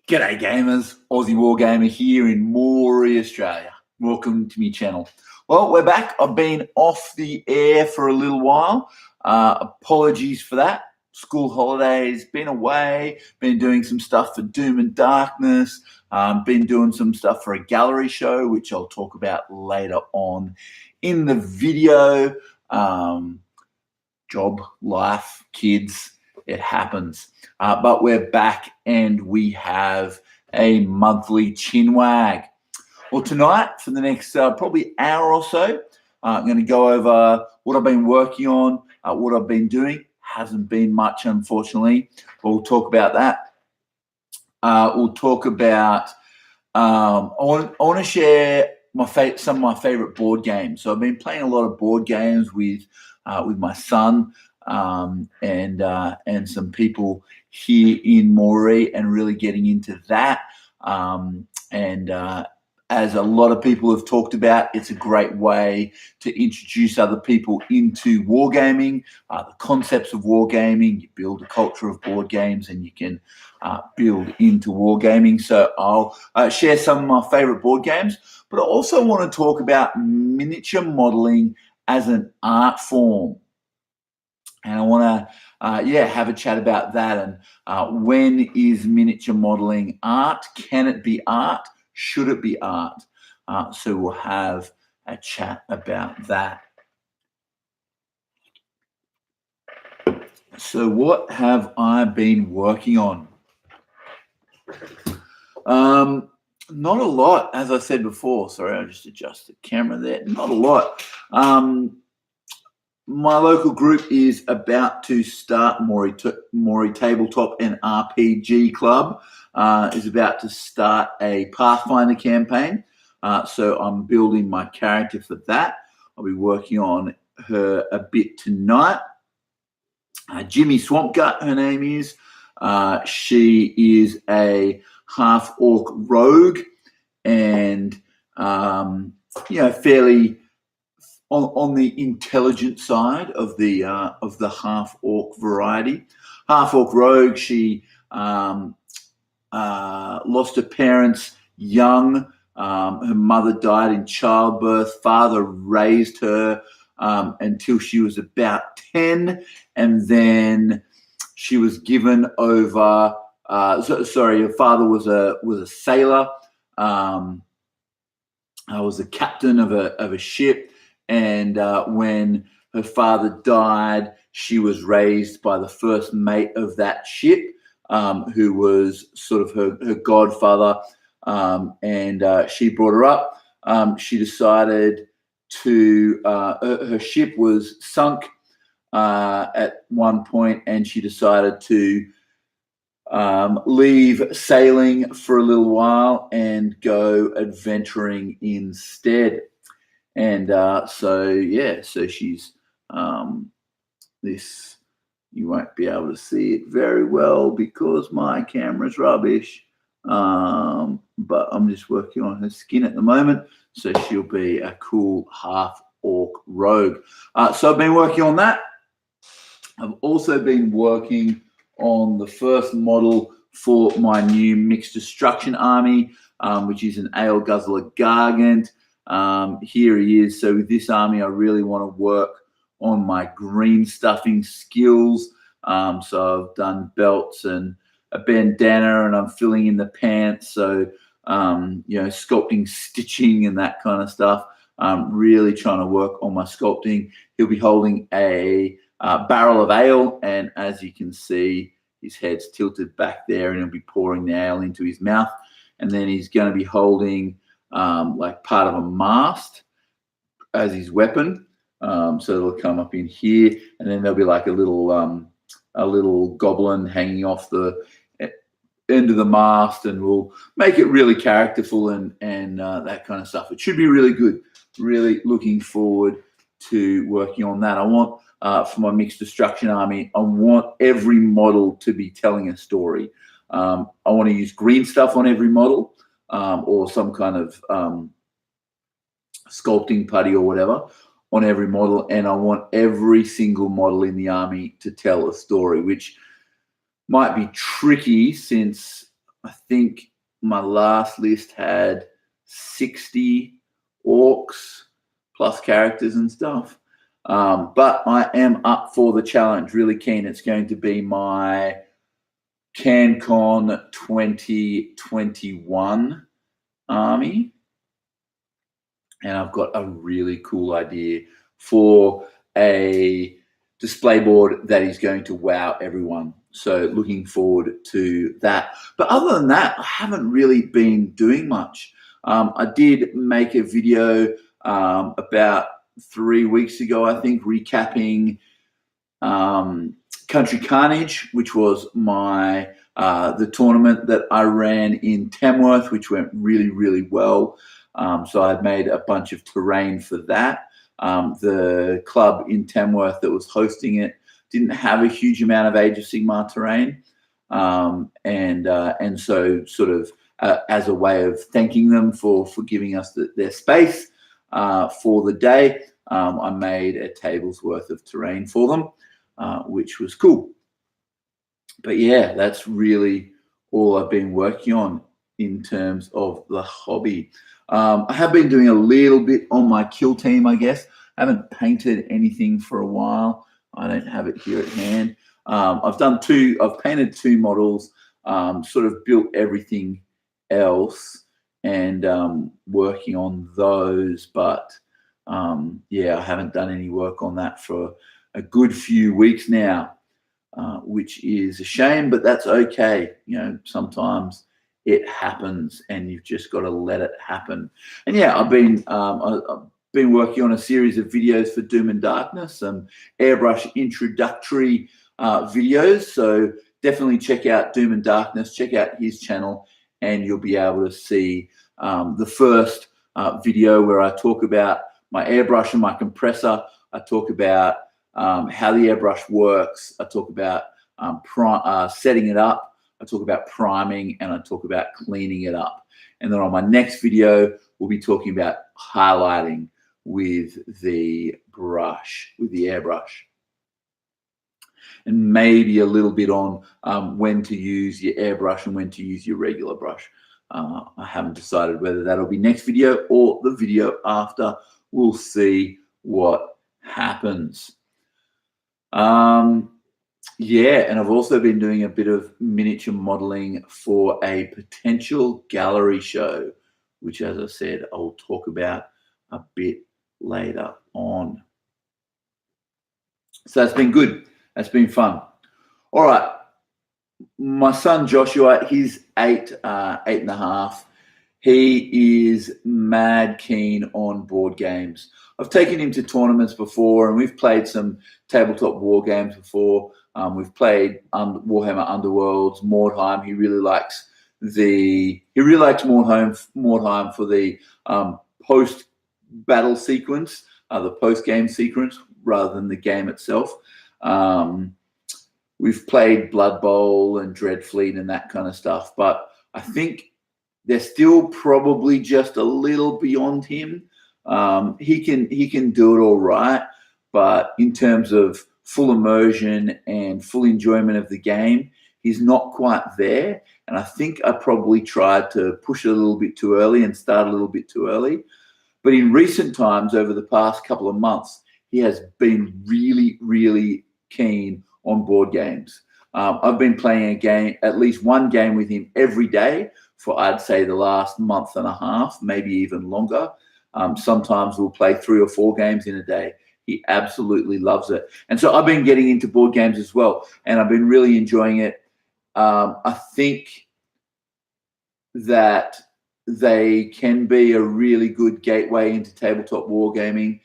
G'day gamers, Aussie Wargamer here in Moree, Australia. Welcome to my channel. Well, we're back. I've been off the air for a little while. Apologies for that. School holidays, been away, been doing some stuff for Doom and Darkness, been doing some stuff for a gallery show, which I'll talk about later on in the video. Job, life, kids, it happens. But we're back and we have a monthly chin wag. Well, tonight, for the next probably hour or so, I'm going to go over what I've been working on, what I've been doing. Hasn't been much, unfortunately, but we'll talk about that. We'll talk about, I want to share some of my favorite board games. So I've been playing a lot of board games with my son and some people here in Moree, and really getting into that. As a lot of people have talked about, it's a great way to introduce other people into wargaming, the concepts of wargaming. You build a culture of board games and you can build into wargaming. So I'll share some of my favorite board games, but I also want to talk about miniature modeling as an art form. And I want to, have a chat about that. And when is miniature modeling art? Can it be art? Should it be art? So we'll have a chat about that. So what have I been working on? Not a lot, as I said before. Sorry, I'll just adjust the camera there. Not a lot. My local group is about to start. Moree Tabletop and RPG Club is about to start a Pathfinder campaign. So I'm building my character for that. I'll be working on her a bit tonight. Jimmy Swampgut, her name is. She is a half-orc rogue and, fairly on the intelligent side of the half-orc variety. Half-orc rogue, she lost her parents young. Her mother died in childbirth. Father raised her until she was about 10, and then she was given over. Her father was a sailor. Was a captain of a ship. And when her father died, she was raised by the first mate of that ship, who was sort of her godfather, and she brought her up. She decided to, her ship was sunk at one point, and she decided to leave sailing for a little while and go adventuring instead. And so she's this. You won't be able to see it very well because my camera's rubbish. But I'm just working on her skin at the moment, so she'll be a cool half-orc rogue. So I've been working on that. I've also been working on the first model for my new mixed destruction army, which is an Ale Guzzler Gargant. Here he is. So with this army, I really want to work on my green stuffing skills. So I've done belts and a bandana, and I'm filling in the pants. So, sculpting, stitching, and that kind of stuff. Really trying to work on my sculpting. He'll be holding a barrel of ale, and as you can see, his head's tilted back there, and he'll be pouring the ale into his mouth. And then he's going to be holding like part of a mast as his weapon. So it'll come up in here, and then there'll be like a little goblin hanging off the end of the mast, and we'll make it really characterful and that kind of stuff. It should be really good. Really looking forward to working on that. I want for my mixed destruction army, I want every model to be telling a story. I want to use green stuff on every model. Or some kind of sculpting putty or whatever on every model, and I want every single model in the army to tell a story, which might be tricky since I think my last list had 60 orcs plus characters and stuff. But I am up for the challenge, really keen. It's going to be my CanCon 2021 army. And I've got a really cool idea for a display board that is going to wow everyone. So looking forward to that. But other than that, I haven't really been doing much. I did make a video about 3 weeks ago, I think, recapping Country Carnage, which was my the tournament that I ran in Tamworth, which went really, really well. So I'd made a bunch of terrain for that. The club in Tamworth that was hosting it didn't have a huge amount of Age of Sigmar terrain. And so sort of as a way of thanking them for giving us their space for the day, I made a table's worth of terrain for them, which was cool. But yeah, that's really all I've been working on in terms of the hobby. I have been doing a little bit on my kill team, I guess. I haven't painted anything for a while. I don't have it here at hand. I've painted 2 models, sort of built everything else and working on those. But yeah, I haven't done any work on that for a good few weeks now, which is a shame, but that's okay. You know, sometimes it happens and you've just got to let it happen. And yeah, I've been working on a series of videos for Doom and Darkness, some airbrush introductory videos. So definitely check out Doom and Darkness, check out his channel, and you'll be able to see the first video where I talk about my airbrush and my compressor. I talk about how the airbrush works. I talk about setting it up. I talk about priming, and I talk about cleaning it up. And then on my next video, we'll be talking about highlighting with the brush, with the airbrush. And maybe a little bit on when to use your airbrush and when to use your regular brush. I haven't decided whether that'll be next video or the video after. We'll see what happens. Yeah, and I've also been doing a bit of miniature modeling for a potential gallery show, which, as I said, I'll talk about a bit later on. So that's been good. That's been fun. All right. My son Joshua, he's 8.5. He is mad keen on board games. I've taken him to tournaments before, and we've played some tabletop war games before. We've played Warhammer Underworlds, Mordheim. He really likes Mordheim for the post-battle sequence, the post-game sequence, rather than the game itself. We've played Blood Bowl and Dreadfleet and that kind of stuff, but I think they're still probably just a little beyond him. He can do it all right, but in terms of full immersion and full enjoyment of the game, he's not quite there. And I think I probably tried to push it a little bit too early and start a little bit too early. But in recent times, over the past couple of months, he has been really, really keen on board games. I've been playing at least one game with him every day for, I'd say, the last month and a half, maybe even longer. Sometimes we'll play 3 or 4 games in a day. He absolutely loves it. And so I've been getting into board games as well, and I've been really enjoying it. I think that they can be a really good gateway into tabletop wargaming.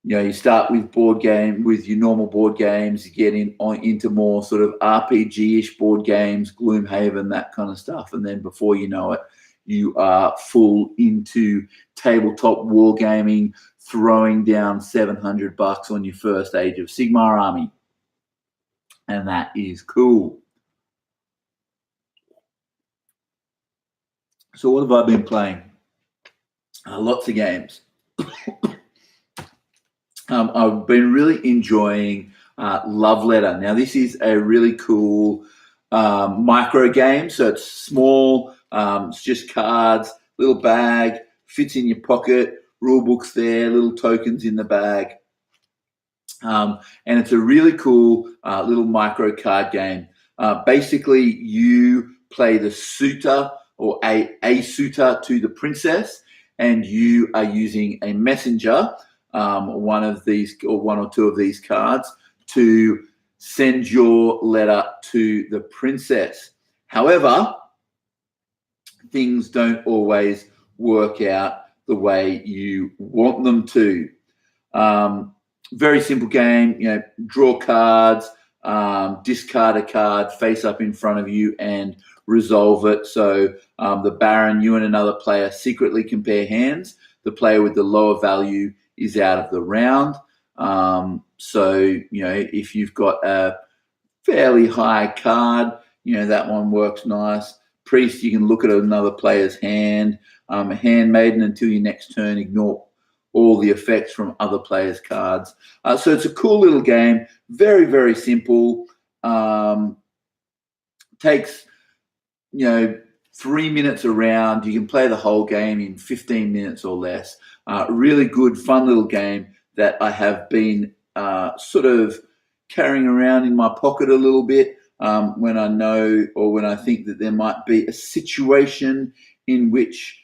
You start with your normal board games, you get into more sort of RPG-ish board games, Gloomhaven, that kind of stuff. And then before you know it, you are full into tabletop wargaming, throwing down $700 on your first Age of Sigmar army. And that is cool. So what have I been playing? Lots of games. I've been really enjoying Love Letter. Now, this is a really cool micro game. So it's small, it's just cards, little bag, fits in your pocket, rule books there, little tokens in the bag. And it's a really cool little micro card game. Basically, you play the suitor or a suitor to the princess, and you are using a messenger, one of these or one or two of these cards, to send your letter to the princess. However, things don't always work out the way you want them to. Very simple game, draw cards, discard a card, face up in front of you and resolve it. So the Baron, you and another player secretly compare hands. The player with the lower value is out of the round. So, if you've got a fairly high card, that one works nice. Priest, you can look at another player's hand. Handmaiden, until your next turn, ignore all the effects from other players' cards. So it's a cool little game. Very, very simple. Takes, 3 minutes around. You can play the whole game in 15 minutes or less. Really good, fun little game that I have been sort of carrying around in my pocket a little bit when I know or when I think that there might be a situation in which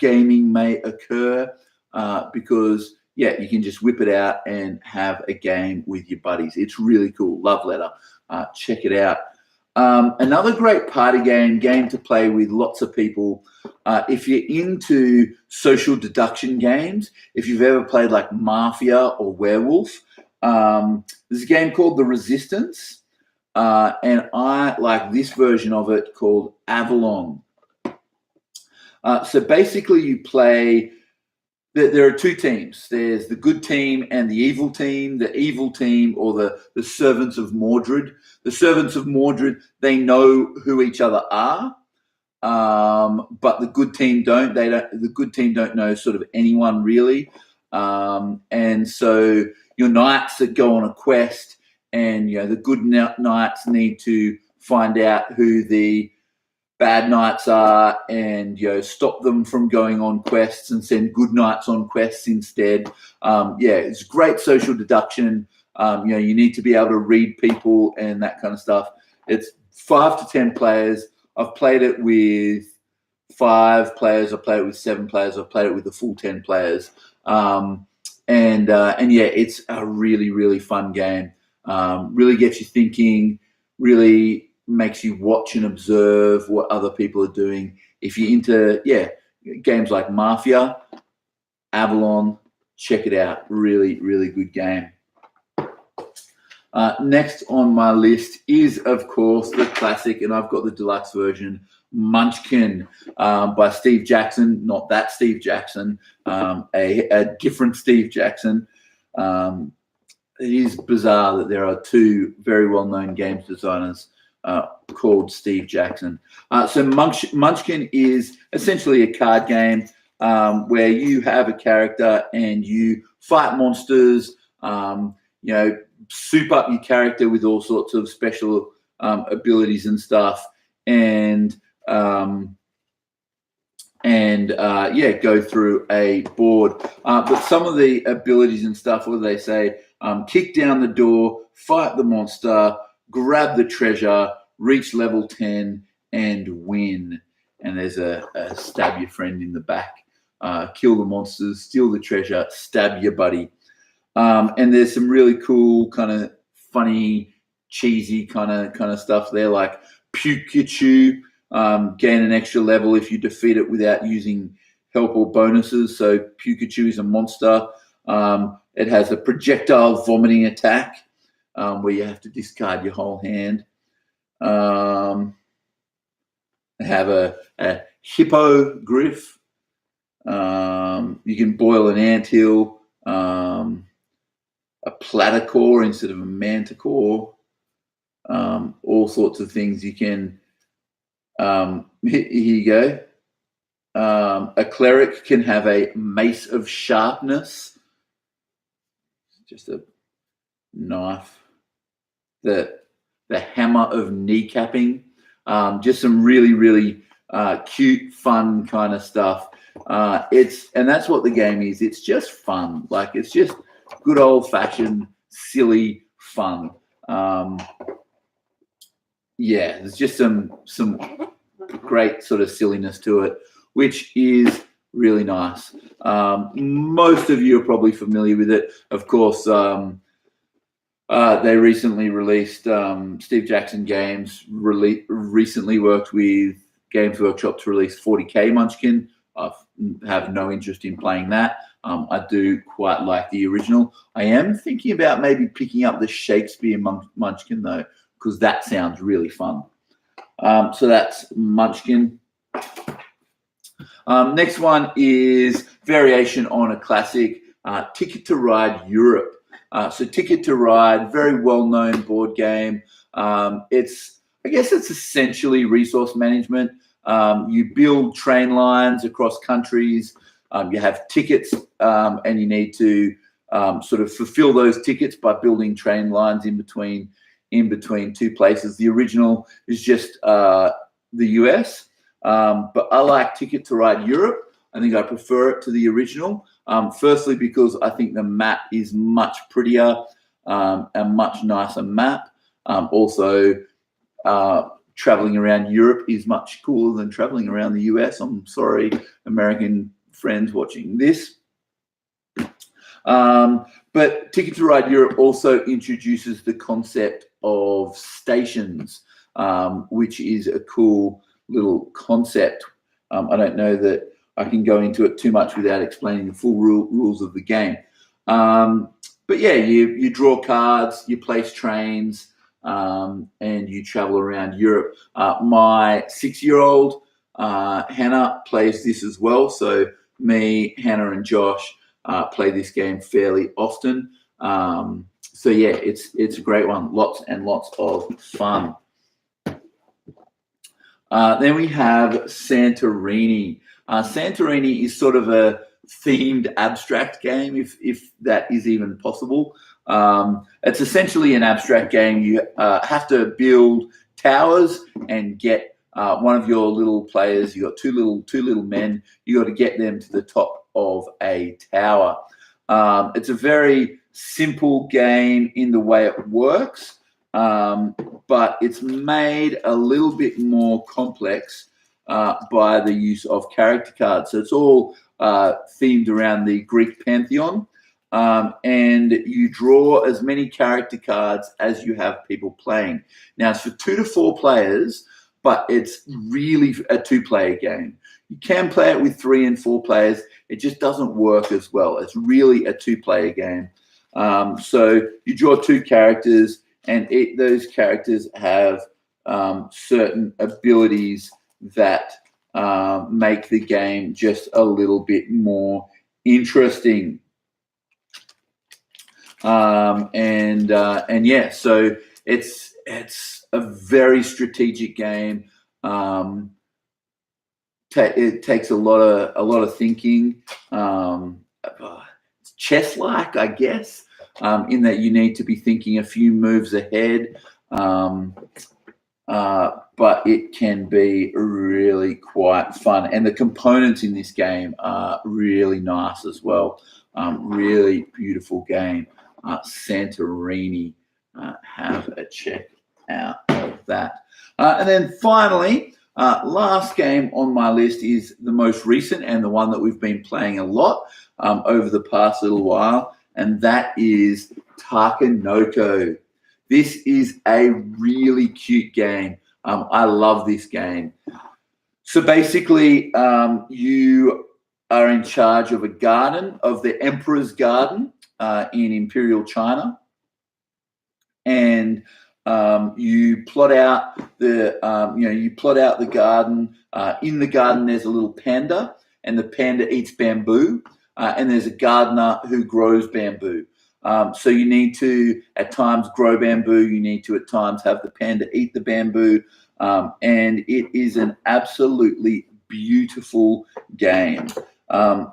gaming may occur. Because you can just whip it out and have a game with your buddies. It's really cool. Love letter. Check it out. Another great party game to play with lots of people. If you're into social deduction games, if you've ever played like Mafia or Werewolf, there's a game called The Resistance, and I like this version of it called Avalon. So basically you play. There are two teams. There's the good team and the evil team. The evil team, or the servants of Mordred. The servants of Mordred, they know who each other are, but the good team don't. The good team don't know sort of anyone really, and so your knights that go on a quest, and the good knights need to find out who the bad knights are, and stop them from going on quests and send good knights on quests instead. It's great social deduction. You need to be able to read people and that kind of stuff. It's 5 to 10 players. I've played it with 5 players. I've played it with 7 players. I've played it with the full 10 players. It's a really, really fun game. Really gets you thinking, really makes you watch and observe what other people are doing. If you're into games like Mafia, Avalon, check it out. Really, really good game. Next on my list is, of course, the classic, and I've got the deluxe version, Munchkin, by Steve Jackson. Not that Steve Jackson, a different Steve Jackson. It is bizarre that there are 2 very well-known games designers called Steve Jackson. So Munchkin is essentially a card game where you have a character and you fight monsters, soup up your character with all sorts of special abilities and stuff, and go through a board. But some of the abilities and stuff, what do they say? Kick down the door, fight the monster, grab the treasure, reach level 10, and win. And there's a stab your friend in the back, kill the monsters, steal the treasure, stab your buddy. And there's some really cool, kind of funny, cheesy kind of stuff there, like Pikachu, gain an extra level if you defeat it without using help or bonuses. So Pikachu is a monster. It has a projectile vomiting attack where you have to discard your whole hand. Have a hippogriff. You can boil an anthill. A platycore instead of a manticore. All sorts of things you can. Here you go. A cleric can have a mace of sharpness. Just a knife. The hammer glamour of kneecapping. Just some really, really cute, fun kind of stuff. And that's what the game is. It's just fun. Like, it's just good old-fashioned, silly fun. Yeah, there's just some great sort of silliness to it, which is really nice. Most of you are probably familiar with it. Of course, they recently released Steve Jackson Games recently worked with Games Workshop to release 40K Munchkin. I have no interest in playing that. I do quite like the original. I am thinking about maybe picking up the Shakespeare Munchkin though, because that sounds really fun. So that's Munchkin. Next one is variation on a classic, Ticket to Ride Europe. So Ticket to Ride, very well-known board game. I guess it's essentially resource management. You build train lines across countries. You have tickets, and you need to sort of fulfill those tickets by building train lines in between two places. The original is just the US, but I like Ticket to Ride Europe. I think I prefer it to the original. Firstly, because I think the map is much prettier, a much nicer map. Also, traveling around Europe is much cooler than traveling around the US. I'm sorry, American friends watching this. But Ticket to Ride Europe also introduces the concept of stations, which is a cool little concept. I don't know that I can go into it too much without explaining the full rules of the game. But yeah, you draw cards, you place trains, and you travel around Europe. My 6-year-old Hannah plays this as well. So me, Hannah, and Josh play this game fairly often. So yeah, it's a great one. Lots and lots of fun. Then we have Santorini. Santorini is sort of a themed abstract game, if that is even possible. It's essentially an abstract game. You have to build towers and get one of your little players. You got two little men. You got to get them to the top of a tower. It's a very simple game in the way it works, but it's made a little bit more complex by the use of character cards. So it's all themed around the Greek pantheon, and you draw as many character cards as you have people playing. Now, it's for 2 to 4 players, but it's really a 2-player game. You can play it with 3 and 4 players. It just doesn't work as well. It's really a 2-player game. So you draw 2 characters, and those characters have certain abilities that make the game just a little bit more interesting. And yeah, so it's a very strategic game. It takes a lot of thinking. It's chess-like, I guess, in that you need to be thinking a few moves ahead. But it can be really quite fun. And the components in this game are really nice as well. Really beautiful game. Santorini, have a check out of that. And then finally, last game on my list is the most recent and the one that we've been playing a lot over the past little while, and that is Takenoko. This is a really cute game. I love this game. So basically, you are in charge of a garden, of the Emperor's Garden in Imperial China, and you plot out the garden. In the garden, there's a little panda, and the panda eats bamboo, and there's a gardener who grows bamboo. So you need to, at times, grow bamboo. You need to, at times, have the panda eat the bamboo. And it is an absolutely beautiful game.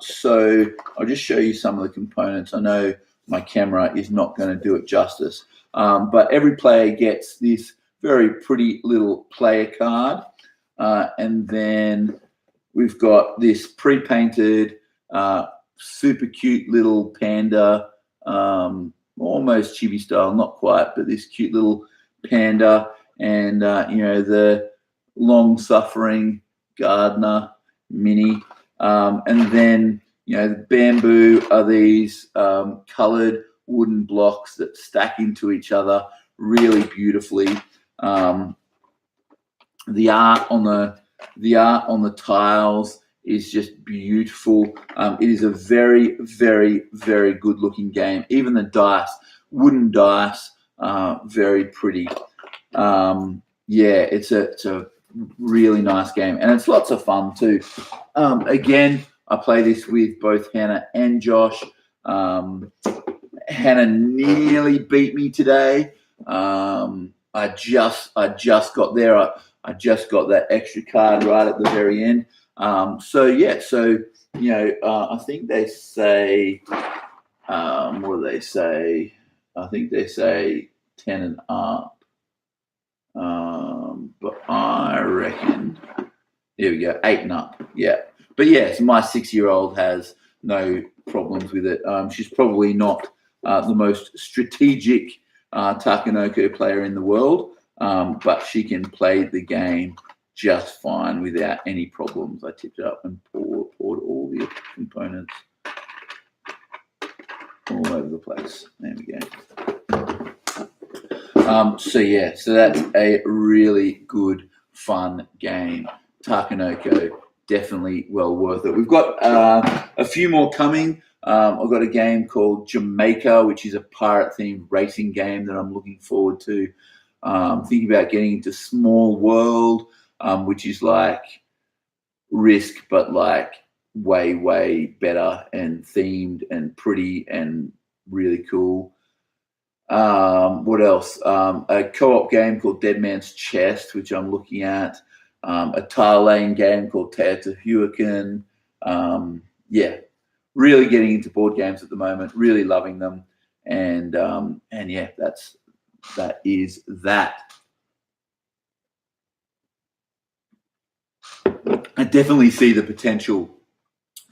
So I'll just show you some of the components. I know my camera is not going to do it justice. But every player gets this very pretty little player card. And then we've got this pre-painted, super cute little panda, almost chibi style, not quite, but this cute little panda, and the long-suffering gardener mini, and then the bamboo are these coloured wooden blocks that stack into each other really beautifully. The art on the tiles is just beautiful. It is a very, very, very good looking game. Even the dice, wooden dice, very pretty. It's a really nice game, and it's lots of fun too. Again, I play this with both Hannah and Josh. Hannah nearly beat me today. I just got there. I just got that extra card right at the very end. I think they say, what do they say? I think they say 10 and up. But I reckon, here we go, 8 and up. Yeah. But yes, my 6-year-old has no problems with it. She's probably not the most strategic Takenoko player in the world, but she can play the game just fine without any problems. I tipped it up and poured all the components all over the place. There we go. So that's a really good, fun game. Takenoko, definitely well worth it. We've got a few more coming. I've got a game called Jamaica, which is a pirate-themed racing game that I'm looking forward to. Thinking about getting into Small World, which is like Risk, but like way, way better and themed and pretty and really cool. What else? A co-op game called Dead Man's Chest, which I'm looking at. A tile laying game called Teotihuacan. Really getting into board games at the moment. Really loving them, and that is that. I definitely see the potential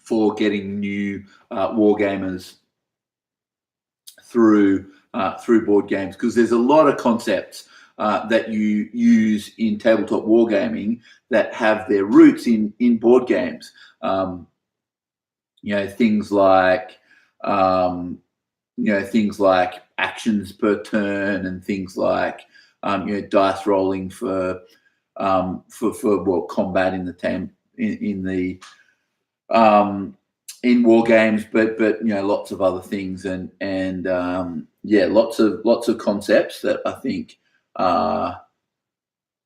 for getting new wargamers through board games, because there's a lot of concepts that you use in tabletop wargaming that have their roots in board games. Things like actions per turn, and things like dice rolling for combat in war games, but lots of other things, and lots of concepts that I think are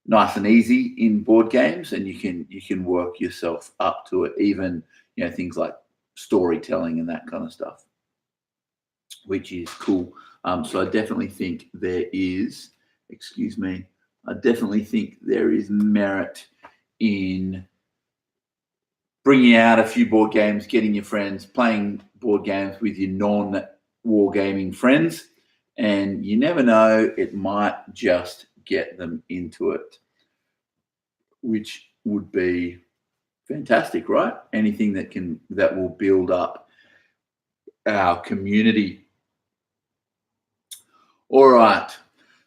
nice and easy in board games, and you can work yourself up to it. Even things like storytelling and that kind of stuff, which is cool. So I definitely think there is. I definitely think there is merit in bringing out a few board games, getting your friends, playing board games with your non-wargaming friends, and you never know, it might just get them into it, which would be fantastic, right? Anything that will build up our community. All right,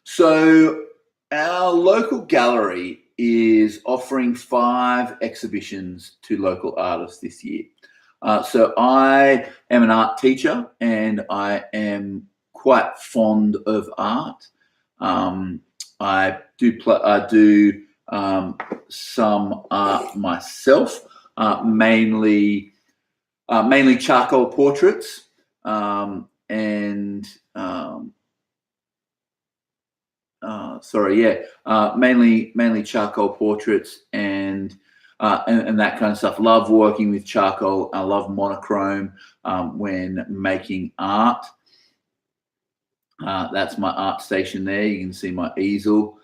so our local gallery is offering 5 exhibitions to local artists this year. So I am an art teacher, and I am quite fond of art. I do some art myself, mainly charcoal portraits, mainly charcoal portraits and that kind of stuff. Love working with charcoal. I love monochrome when making art. That's my art station there. You can see my easel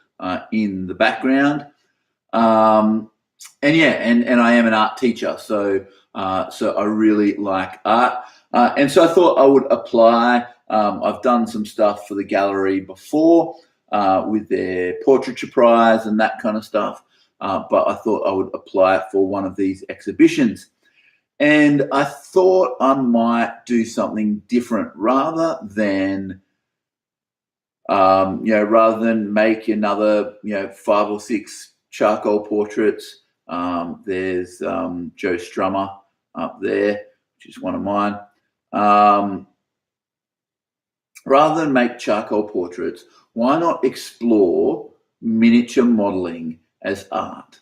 in the background. And I am an art teacher, so I really like art. And so I thought I would apply. I've done some stuff for the gallery before, with their portraiture prize and that kind of stuff. But I thought I would apply it for one of these exhibitions. And I thought I might do something different rather than make another 5 or 6 charcoal portraits. There's Joe Strummer up there, which is one of mine. Rather than make charcoal portraits, why not explore miniature modeling as art,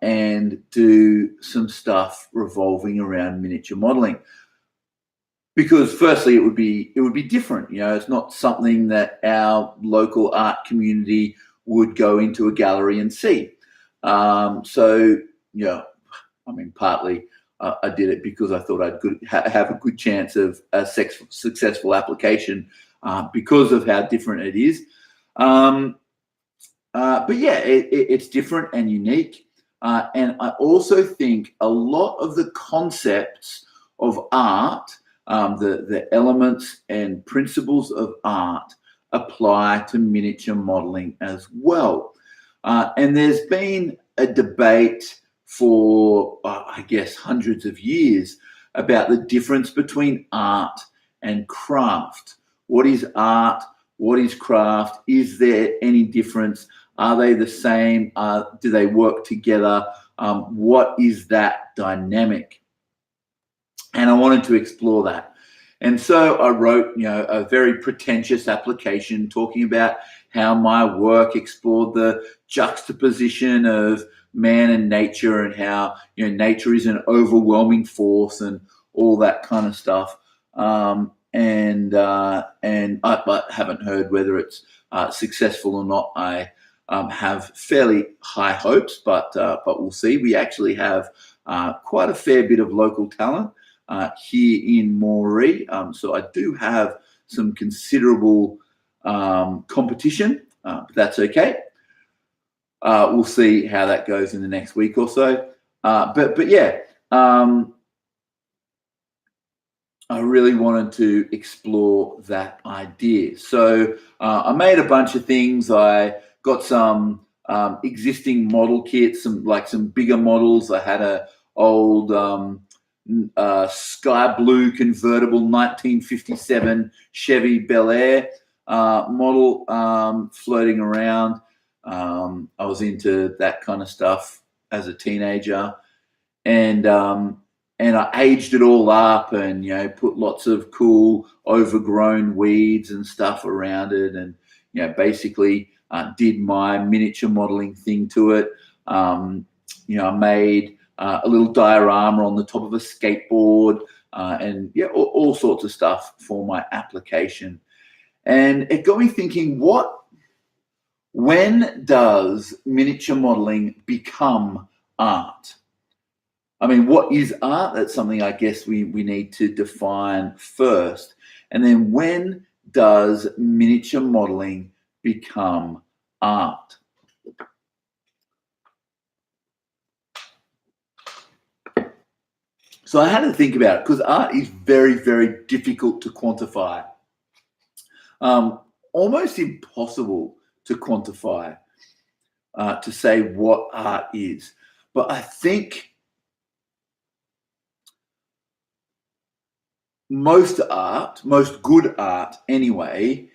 and do some stuff revolving around miniature modeling? Because firstly, it would be different. It's not something that our local art community would go into a gallery and see. Partly I did it because I thought I'd have a good chance of a successful application because of how different it is. But yeah, it's different and unique. And I also think a lot of the concepts of art, the elements and principles of art, apply to miniature modeling as well. And there's been a debate for, I guess, hundreds of years about the difference between art and craft. What is art? What is craft? Is there any difference? Are they the same? Do they work together? What is that dynamic? And I wanted to explore that. And so I wrote, a very pretentious application talking about how my work explored the juxtaposition of man and nature, and how nature is an overwhelming force and all that kind of stuff. And I haven't heard whether it's successful or not. I have fairly high hopes, but we'll see. We actually have quite a fair bit of local talent here in Moree, so I do have some considerable competition, but that's okay. We'll see how that goes in the next week or so. But yeah, I really wanted to explore that idea. So I made a bunch of things. I got some existing model kits, some bigger models. I had a old sky blue convertible 1957 Chevy Bel Air model floating around. I was into that kind of stuff as a teenager, and I aged it all up, and put lots of cool overgrown weeds and stuff around it, and basically did my miniature modeling thing to it. I made a little diorama on the top of a skateboard, and all sorts of stuff for my application. And it got me thinking, when does miniature modeling become art? I mean, what is art? That's something I guess we need to define first. And then when does miniature modeling become art? So I had to think about it, because art is very, very difficult to quantify. Almost impossible to quantify, to say what art is. But I think most good art anyway,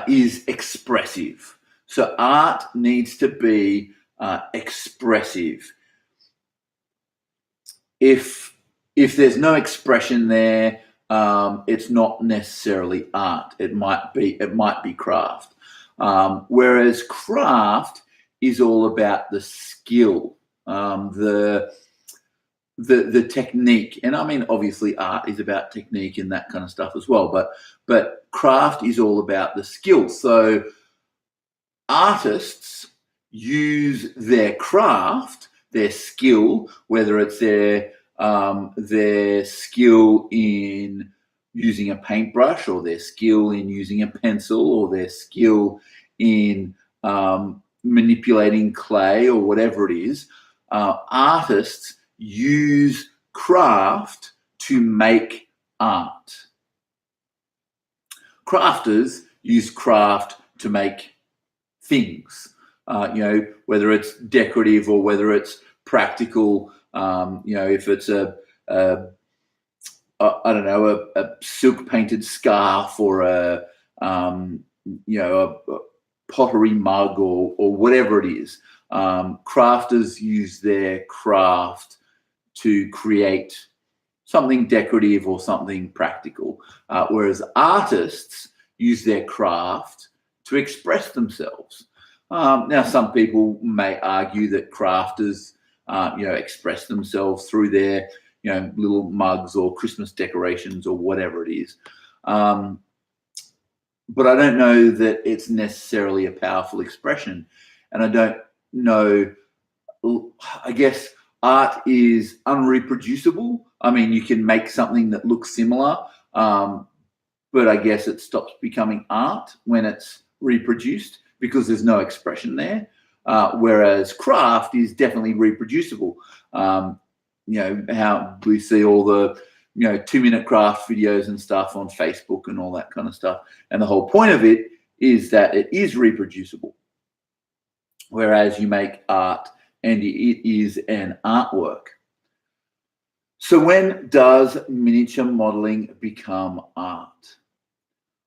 is expressive. So art needs to be expressive. If there's no expression there, it's not necessarily art. It might be craft. Whereas craft is all about the skill, the technique. And I mean, obviously art is about technique and that kind of stuff as well, but craft is all about the skill. So artists use their craft, their skill, whether it's their skill in using a paintbrush, or their skill in using a pencil, or their skill in manipulating clay, or whatever it is. Artists use craft to make art. Crafters use craft to make things, whether it's decorative or whether it's practical. If it's I don't know, a silk painted scarf or a pottery mug or whatever it is. Crafters use their craft to create something decorative or something practical, whereas artists use their craft to express themselves. Now, some people may argue that crafters, express themselves through their, little mugs or Christmas decorations or whatever it is. But I don't know that it's necessarily a powerful expression. And I don't know, I guess art is unreproducible. I mean, you can make something that looks similar, but I guess it stops becoming art when it's reproduced because there's no expression there. Whereas craft is definitely reproducible. How we see all the 2-minute craft videos and stuff on Facebook and all that kind of stuff. And the whole point of it is that it is reproducible. Whereas you make art and it is an artwork. So when does miniature modeling become art?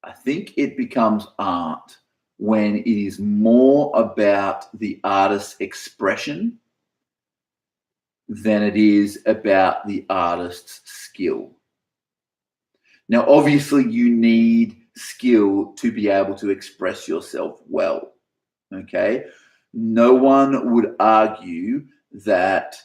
I think it becomes art when it is more about the artist's expression than it is about the artist's skill. Now, obviously, you need skill to be able to express yourself well, okay? No one would argue that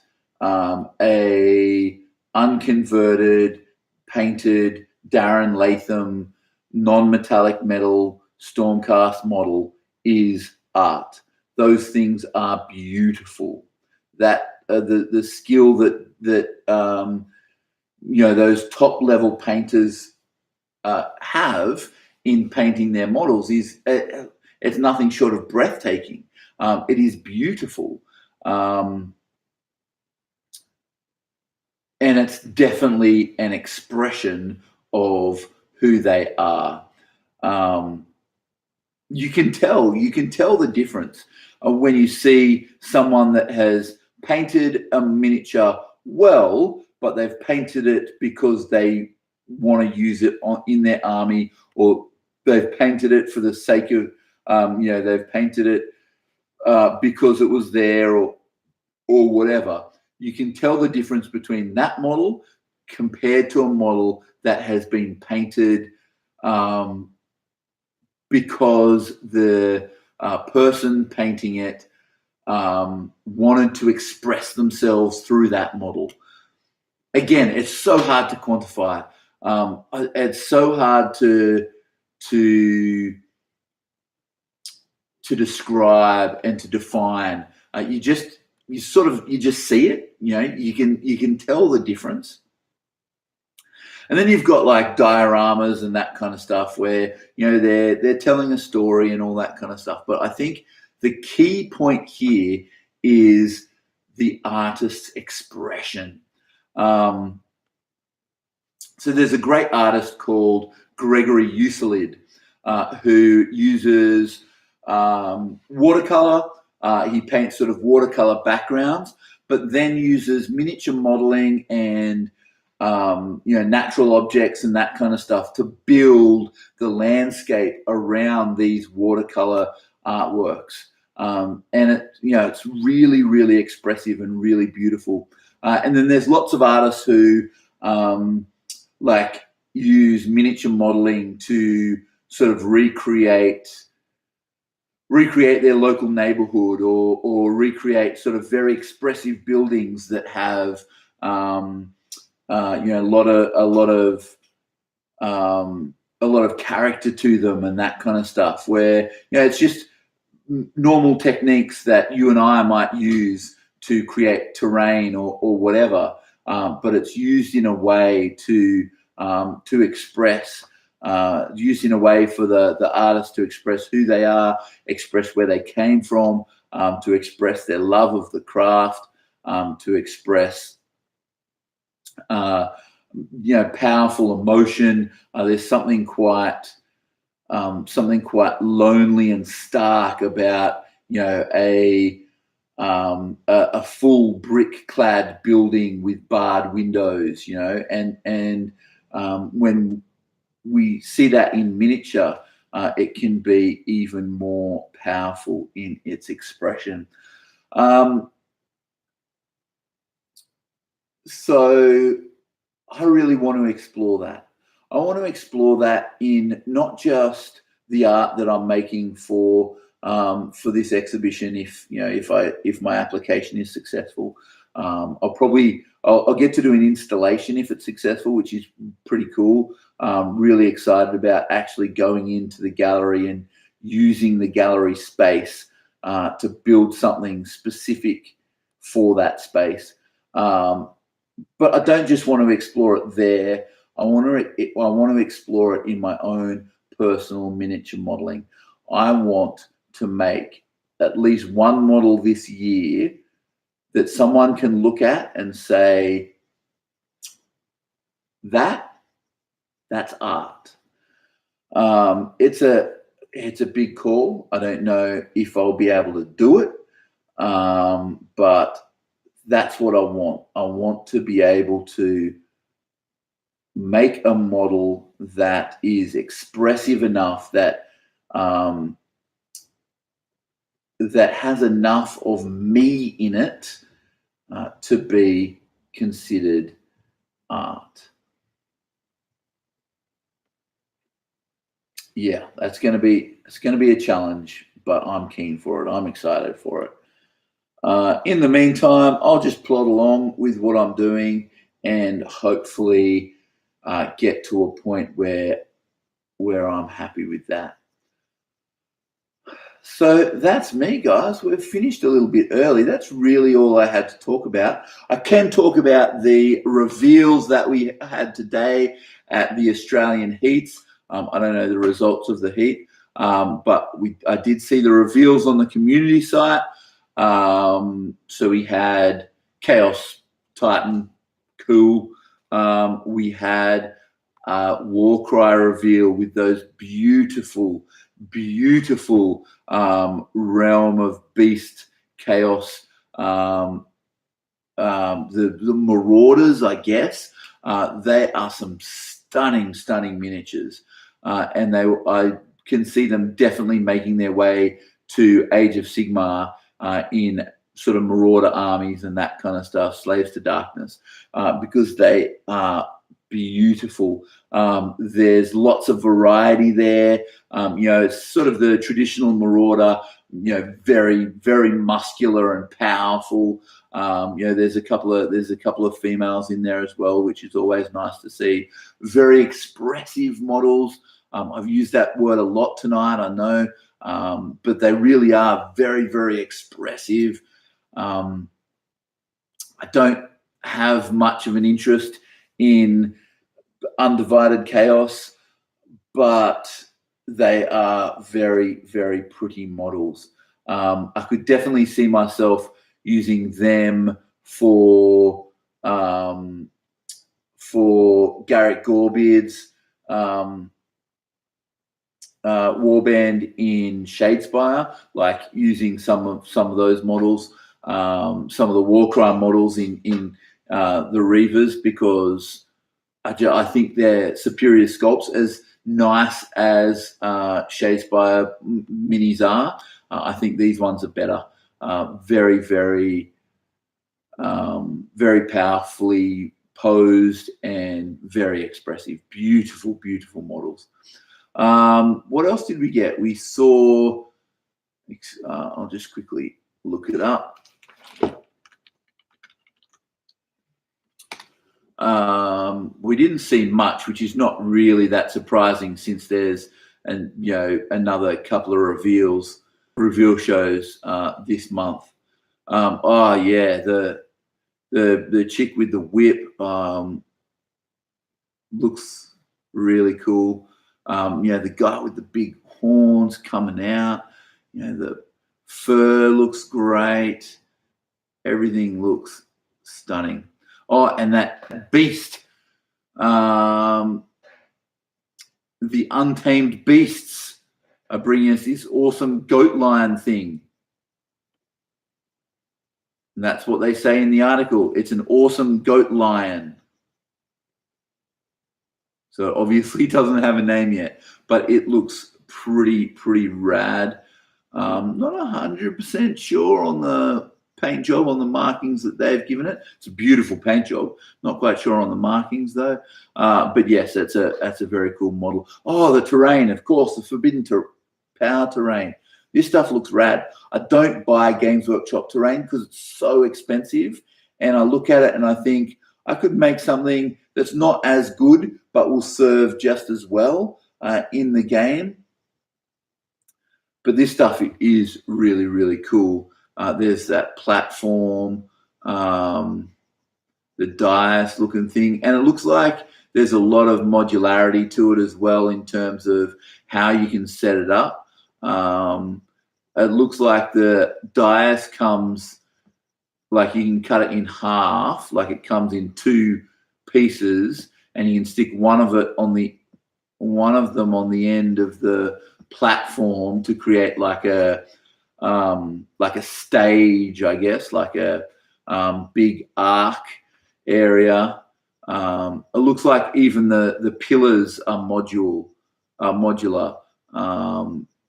a unconverted, painted Darren Latham non-metallic metal Stormcast model is art. Those things are beautiful. That the skill that those top level painters have in painting their models is it's nothing short of breathtaking. It is beautiful, and it's definitely an expression of who they are. You can tell the difference when you see someone that has painted a miniature well, but they've painted it because they want to use it in their army, or they've painted it for the sake of, they've painted it because it was there or whatever. You can tell the difference between that model compared to a model that has been painted because the person painting it wanted to express themselves through that model. Again, it's so hard to quantify. It's so hard to describe and to define. You just see it. You can tell the difference. And then you've got like dioramas and that kind of stuff where they're telling a story and all that kind of stuff. But I think the key point here is the artist's expression. So there's a great artist called Gregory Uselid who uses watercolor. He paints sort of watercolor backgrounds, but then uses miniature modeling and natural objects and that kind of stuff to build the landscape around these watercolor artworks. And it's really, really expressive and really beautiful. And then there's lots of artists who use miniature modeling to sort of recreate their local neighborhood or recreate sort of very expressive buildings that have a lot of character to them and that kind of stuff, where it's just normal techniques that you and I might use to create terrain or whatever, but it's used in a way to express, used in a way for the artist to express who they are, express where they came from, to express their love of the craft, to express powerful emotion. There's something quite something quite lonely and stark about, you know, a full brick-clad building with barred windows, you know, and when we see that in miniature, it can be even more powerful in its expression. So I really want to explore that. I want to explore that in not just the art that I'm making for this exhibition. If you know, if my application is successful, I'll get to do an installation if it's successful, which is pretty cool. Really excited about actually going into the gallery and using the gallery space to build something specific for that space. But I don't just want to explore it there. I want to explore it in my own personal miniature modeling. I want to make at least one model this year that someone can look at and say, that's art. It's a big call. I don't know if I'll be able to do it, but that's what I want. I want to be able to make a model that is expressive enough that that has enough of me in it to be considered art. Yeah, it's going to be a challenge, but I'm keen for it. I'm excited for it. In the meantime, I'll just plod along with what I'm doing and hopefully get to a point where I'm happy with that. So that's me, guys. We've finished a little bit early. That's really all I had to talk about. I can talk about the reveals that we had today at the Australian Heats. I don't know the results of the heat, but I did see the reveals on the community site. So we had Chaos Titan, cool. We had Warcry reveal with those beautiful Realm of Beast Chaos, the Marauders, I guess. They are some stunning miniatures, and I can see them definitely making their way to Age of Sigmar in sort of Marauder armies and that kind of stuff, Slaves to Darkness, because they are beautiful. There's lots of variety there. It's sort of the traditional Marauder, very muscular and powerful. There's a couple of females in there as well, which is always nice to see. Very expressive models. I've used that word a lot tonight, I know, but they really are very expressive. I don't have much of an interest in Undivided Chaos, but they are very pretty models. I could definitely see myself using them for Garrett Gorebeard's warband in Shadespire, like using some of those models, some of the Warcry models in the Reavers, because I think they're superior sculpts. As nice as Shadespire minis are, I think these ones are better. Very powerfully posed and very expressive. Beautiful models. What else did we get? We saw, I'll just quickly look it up. We didn't see much, which is not really that surprising, since there's another couple of reveal shows this month. The chick with the whip looks really cool. The guy with the big horns coming out, the fur looks great. Everything looks stunning. Oh, and that beast, the Untamed Beasts are bringing us this awesome goat lion thing. And that's what they say in the article. It's an awesome goat lion. So obviously it doesn't have a name yet, but it looks pretty rad. Not 100% sure on the paint job, on the markings that they've given it. It's a beautiful paint job. Not quite sure on the markings though. But yes, that's a very cool model. Oh, the terrain, of course, the Forbidden Power terrain. This stuff looks rad. I don't buy Games Workshop terrain because it's so expensive. And I look at it and I think I could make something that's not as good, but will serve just as well in the game. But this stuff is really cool. There's that platform, the dais looking thing, and it looks like there's a lot of modularity to it as well in terms of how you can set it up. It looks like the dais comes, like you can cut it in half, like it comes in 2 pieces, and you can stick one of them on the end of the platform to create like a stage, I guess, like a big arc area. It looks like even the pillars are modular.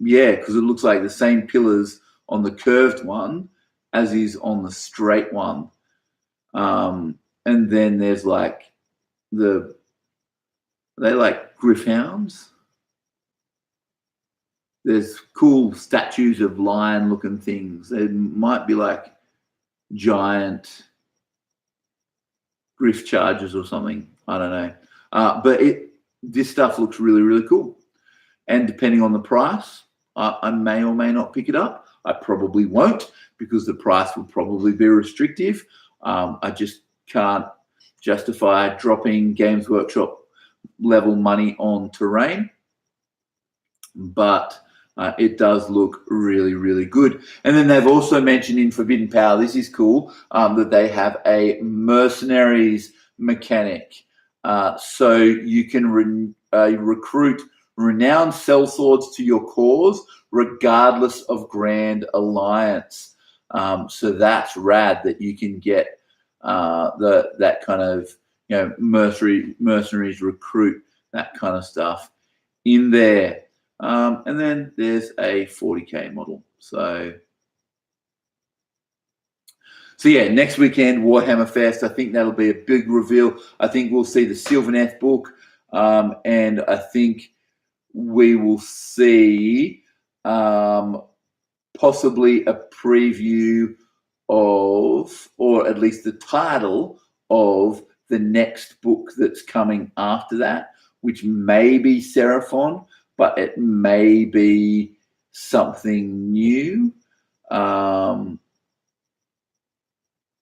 Yeah, because it looks like the same pillars on the curved one as is on the straight one. And then there's like they like griffhounds. There's cool statues of lion-looking things. They might be like giant griff chargers or something. I don't know. But this stuff looks really cool. And depending on the price, I may or may not pick it up. I probably won't because the price will probably be restrictive. I just can't justify dropping Games Workshop level money on terrain. But it does look really good. And then they've also mentioned in Forbidden Power, this is cool, that they have a mercenaries mechanic. So you can recruit renowned sellswords to your cause, regardless of Grand Alliance. So that's rad that you can get that kind of, mercenaries recruit, that kind of stuff in there. And then there's a 40K model. So yeah, next weekend, Warhammer Fest, I think that'll be a big reveal. I think we'll see the Sylvaneth book, and I think we will see possibly a preview of, or at least the title of, the next book that's coming after that, which may be Seraphon, but it may be something new.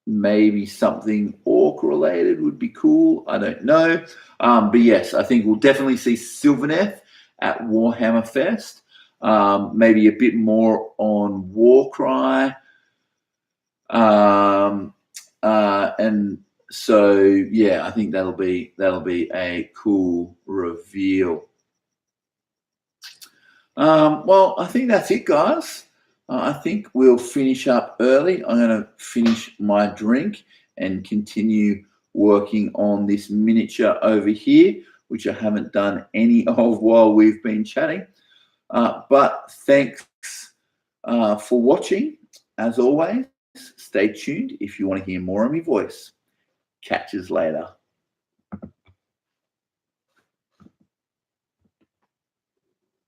Maybe something orc related would be cool. I don't know. But yes, I think we'll definitely see Sylvaneth at Warhammer Fest. Maybe a bit more on Warcry. And so yeah, I think that'll be a cool reveal. Well, I think that's it, guys. I think we'll finish up early. I'm going to finish my drink and continue working on this miniature over here, which I haven't done any of while we've been chatting. But thanks for watching. As always, stay tuned if you want to hear more of my voice. Catch us later.